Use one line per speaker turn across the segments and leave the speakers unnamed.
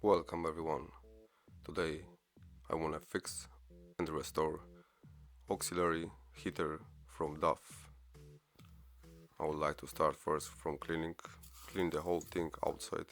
Welcome everyone. Today I want to fix and restore auxiliary heater from DAF. I would like to start first from clean the whole thing outside.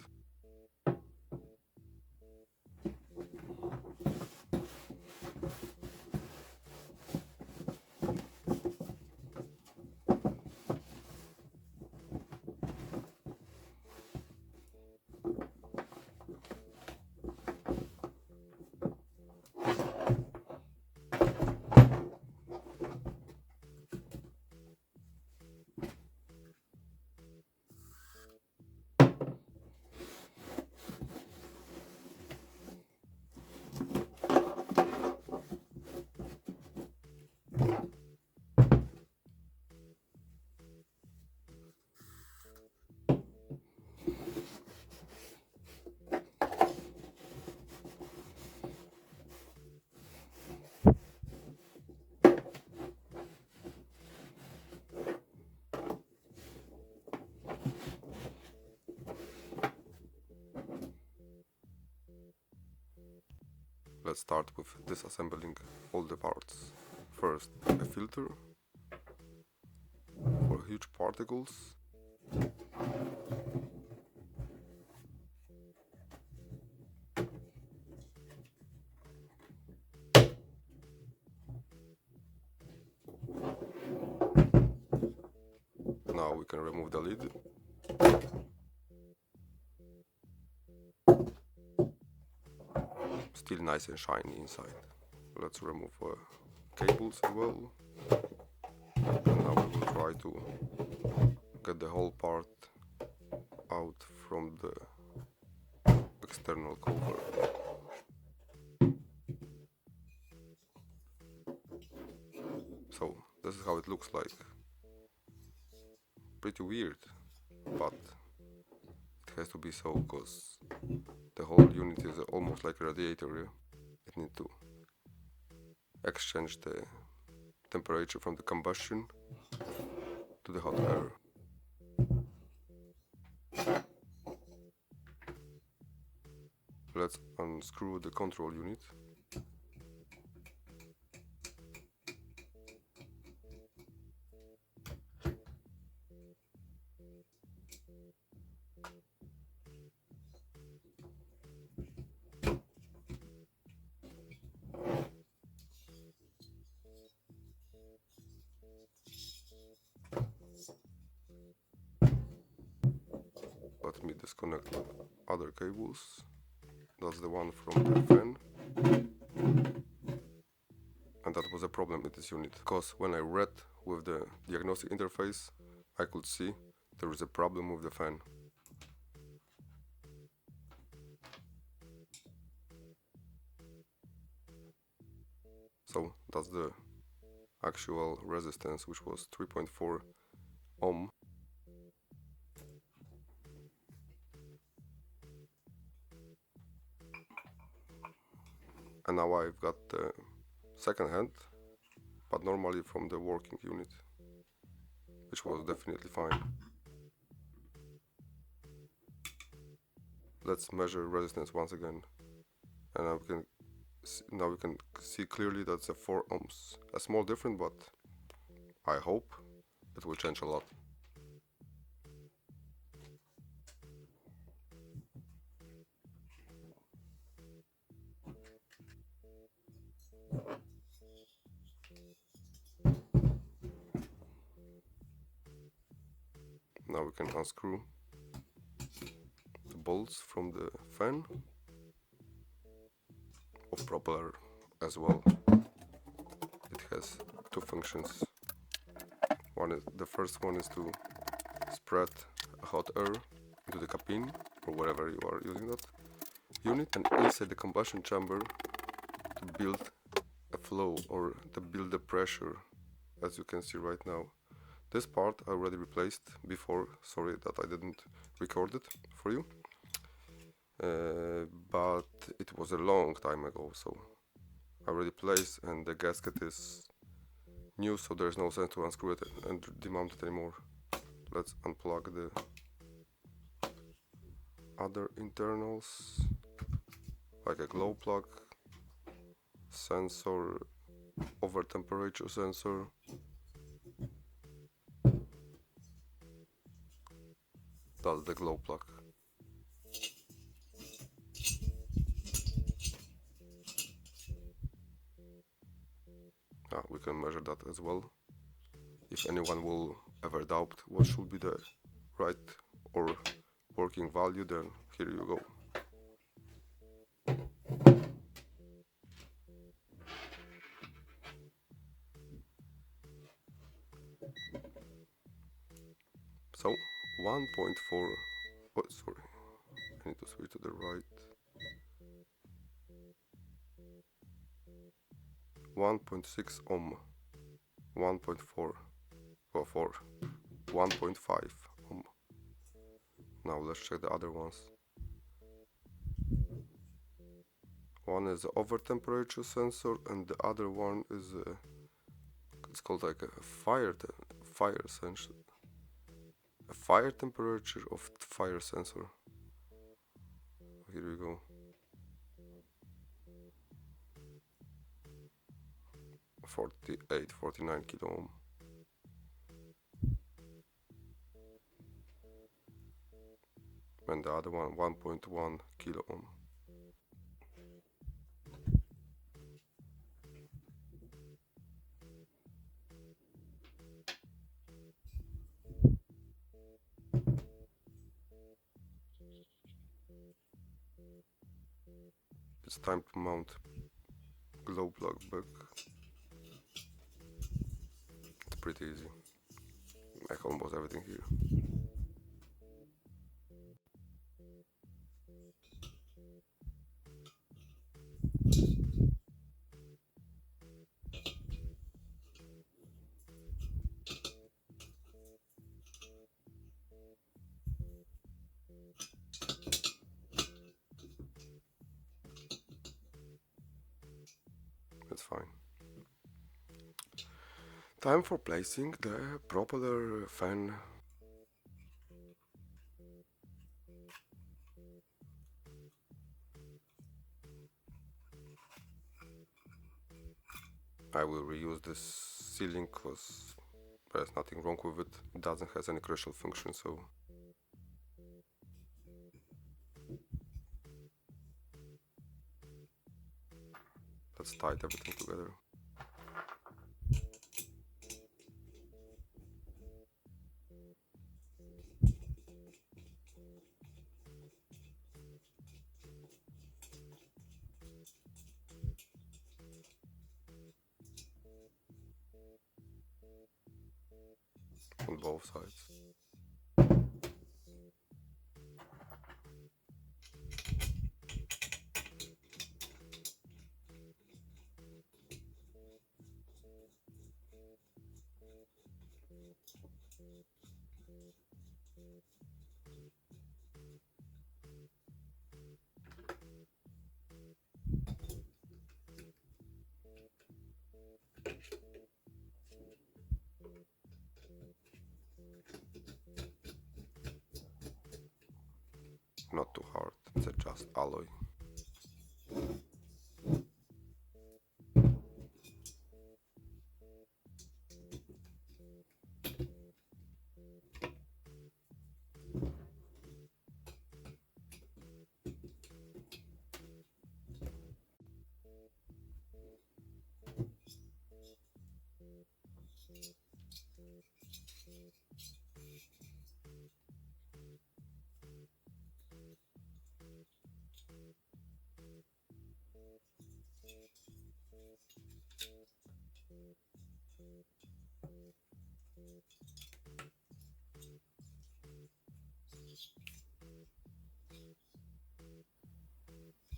Let's start with disassembling all the parts. First, a filter for huge particles. Now we can remove the lid. Still nice and shiny inside. Let's remove cables as well. And now we will try to get the whole part out from the external cover. So this is how it looks like. Pretty weird, but it has to be so because the whole unit is almost like a radiator. Yeah? It needs to exchange the temperature from the combustion to the hot air. Let's unscrew the control unit. Let me disconnect the other cables. That's the one from the fan. And that was a problem in this unit, because when I read with the diagnostic interface, I could see there is a problem with the fan. So that's the actual resistance, which was 3.4 ohm. And now I've got the second hand, but normally from the working unit, which was definitely fine. Let's measure resistance once again, and now we can see clearly that's a 4 ohms. A small difference, but I hope it will change a lot. Now we can unscrew the bolts from the fan, of propeller as well. It has two functions. The first one is to spread hot air into the cabin or wherever you are using that unit, and inside the combustion chamber to build a flow or to build the pressure, as you can see right now. This part I already replaced before, sorry that I didn't record it for you, but it was a long time ago, so I already placed, and the gasket is new, so there's no sense to unscrew it and demount it anymore. Let's unplug the other internals. like a glow plug, sensor, over temperature sensor, that's the glow plug. We can measure that as well. If anyone will ever doubt what should be the right or working value, then here you go. So 1.4, oh sorry, I need to switch to the right. 1.6 ohm, 1.4, or 4, 1.5 ohm. Now let's check the other ones. One is the over temperature sensor, and the other one is it's called like a fire sensor, a fire temperature of fire sensor. Here we go. 49 kilo ohm. And the other one 1.1 kilo ohm. It's time to mount glow plug back. It's pretty easy. I have almost everything here. That's fine. Time for placing the propeller fan. I will reuse this ceiling because there's nothing wrong with it. It doesn't have any crucial function, so let's tie everything together. On both sides. Not too hard, it's just alloy.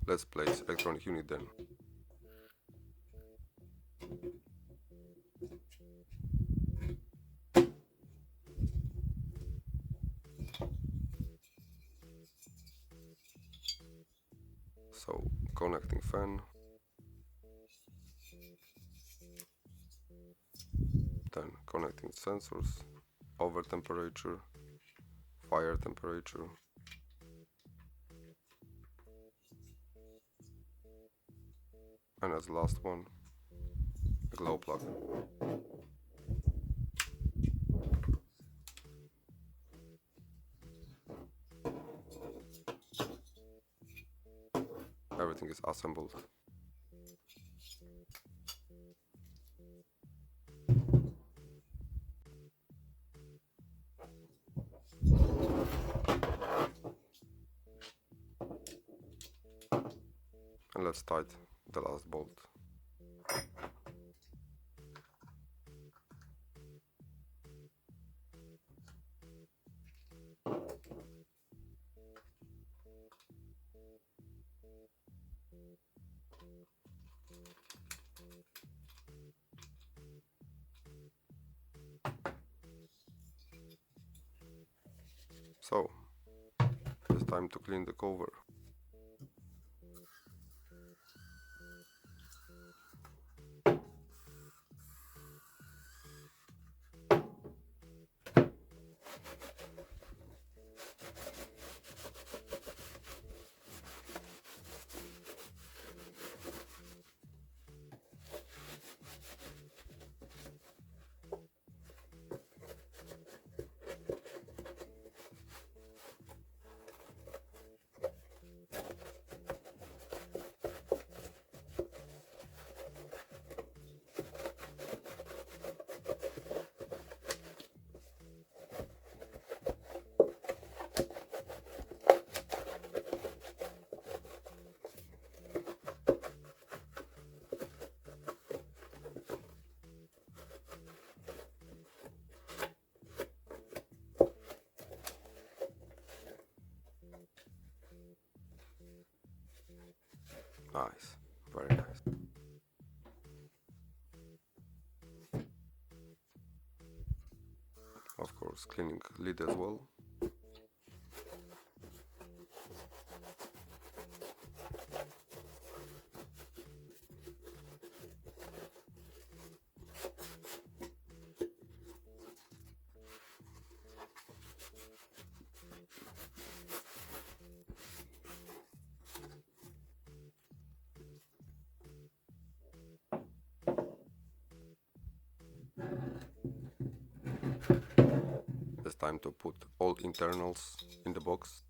Let's place electronic unit then. So connecting fan, then connecting sensors, over temperature, fire temperature, And as the last one, a glow plug. Everything is assembled. And let's tighten the last bolt. So, it's time to clean the cover. Nice, very nice. Of course, cleaning lid as well. It's time to put all internals in the box.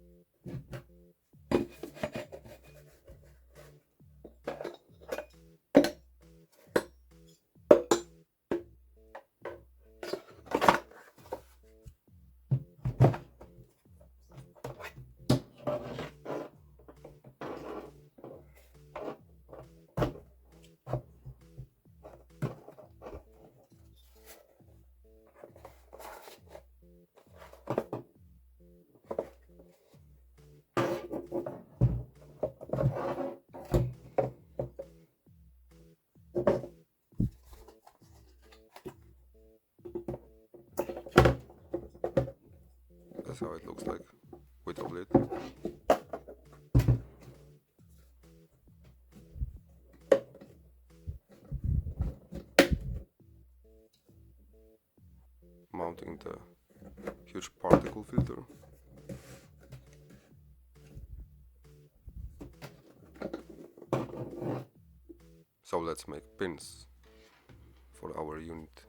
That's how it looks like with the lid. Mounting the huge particle filter. So let's make pins for our unit.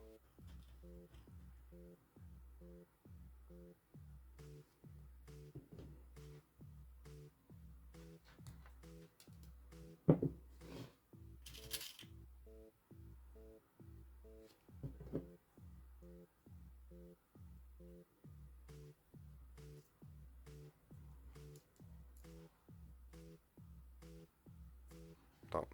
Done.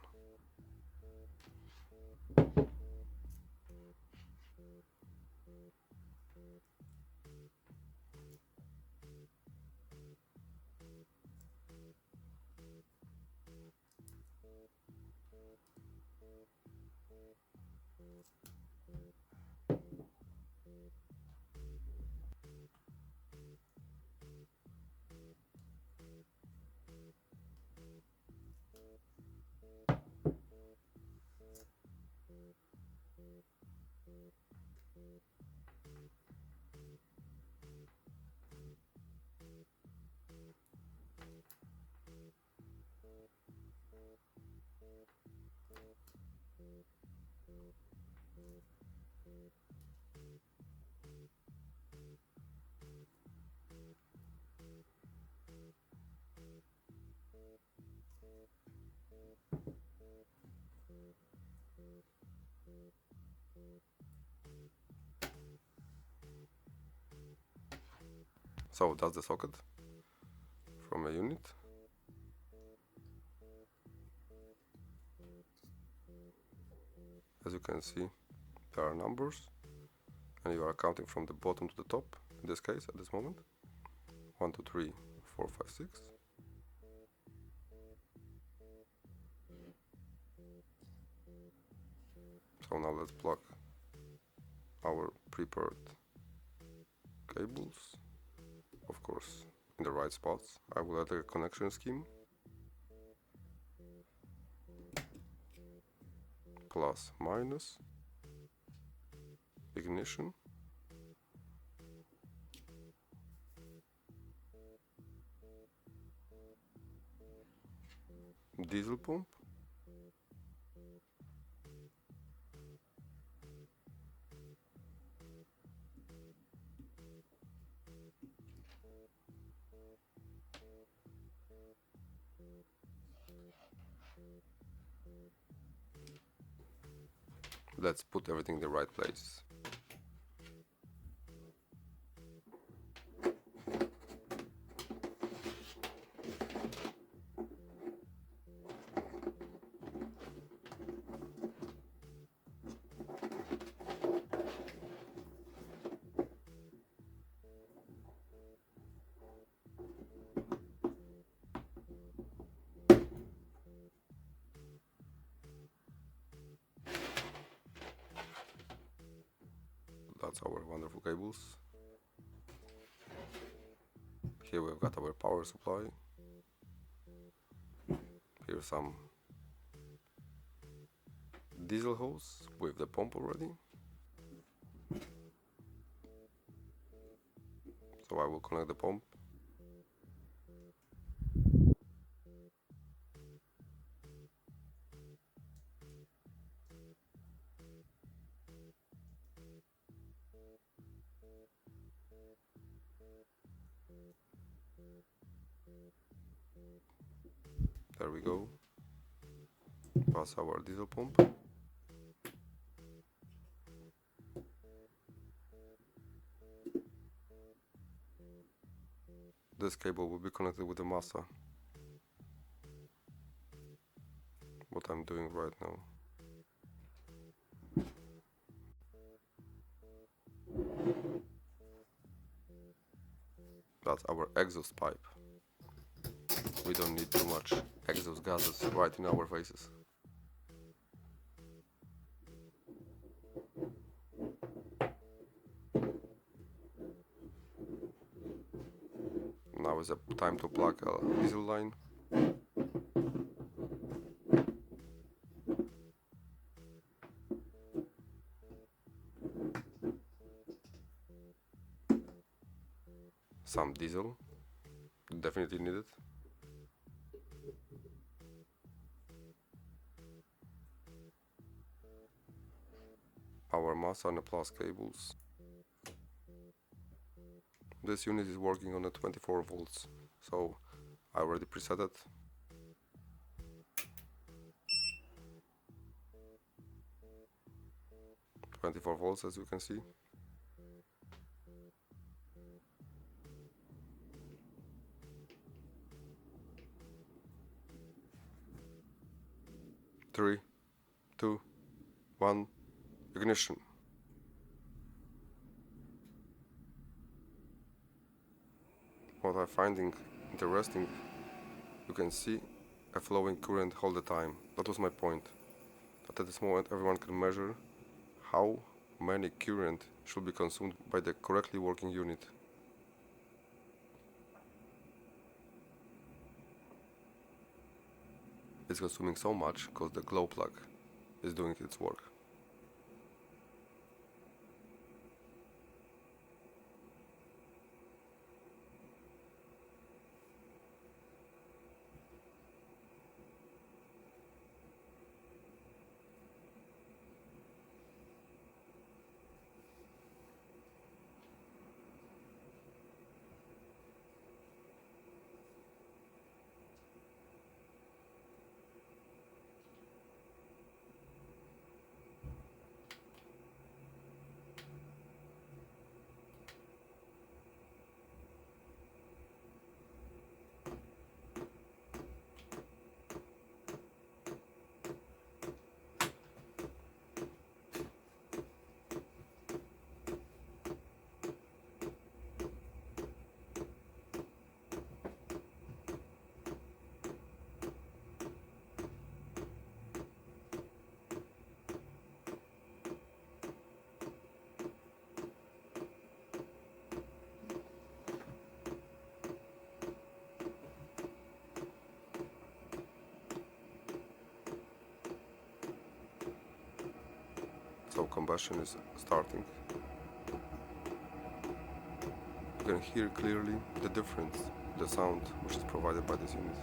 So that's the socket from a unit. As you can see, there are numbers, and you are counting from the bottom to the top, in this case, at this moment. 1, 2, 3, 4, 5, 6. So now let's plug our prepared cables, of course, in the right spots. I will add a connection scheme. Plus, minus, ignition, diesel pump, let's put everything in the right place. That's our wonderful cables. Here we've got our power supply. Here's some diesel hose with the pump already. So I will connect the pump. There we go. Pass our diesel pump. This cable will be connected with the massa. What I'm doing right now. That's our exhaust pipe. We don't need too much exhaust gases right in our faces. Now is the time to plug a diesel line. Some diesel, definitely needed. Our massa and the plus cables. This unit is working on a 24 volts, so I already preset it. .24 volts, as you can see. Three, 2, 1, ignition. What I'm finding interesting, you can see a flowing current all the time. That was my point. That at this moment everyone can measure how many current should be consumed by the correctly working unit. It's consuming so much because the glow plug is doing its work. So combustion is starting. You can hear clearly the difference, the sound which is provided by this unit.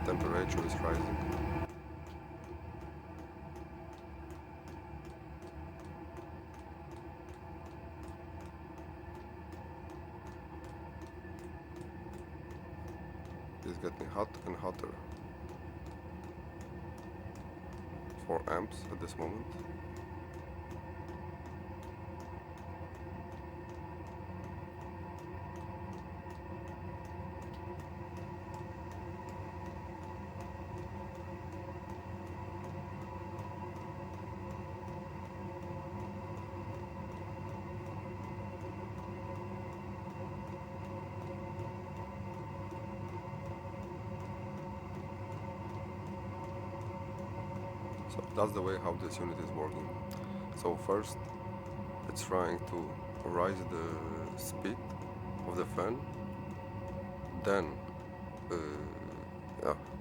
Temperature is rising. It's getting hot and hotter. 4 amps at this moment. So that's the way how this unit is working. So first it's trying to raise the speed of the fan, then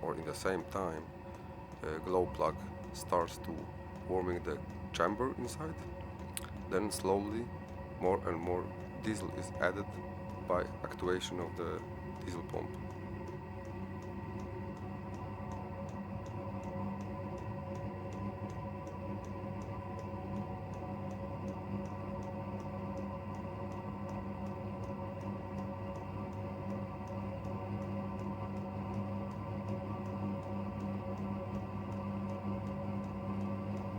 or in the same time glow plug starts to warming the chamber inside, then slowly more and more diesel is added by actuation of the diesel pump.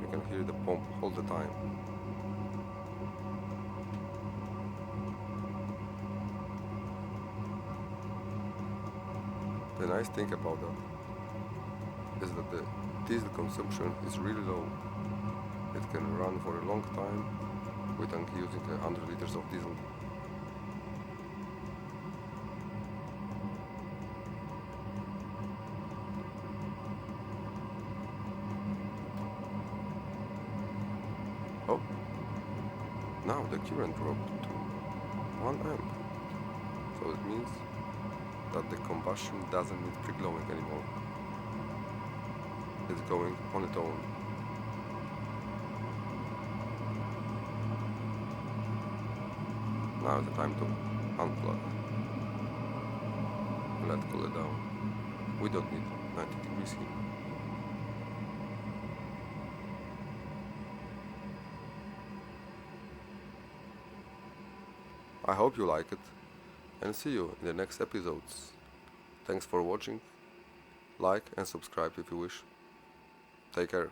You can hear the pump all the time. The nice thing about that is that the diesel consumption is really low. It can run for a long time without using 100 liters of diesel. Oh, now the current dropped to 1 amp. So it means that the combustion doesn't need pre-glowing anymore. It's going on its own. Now is the time to unplug and let it cool it down. We don't need 90 degrees heat. I hope you like it, and see you in the next episodes. Thanks for watching. Like and subscribe if you wish. Take care.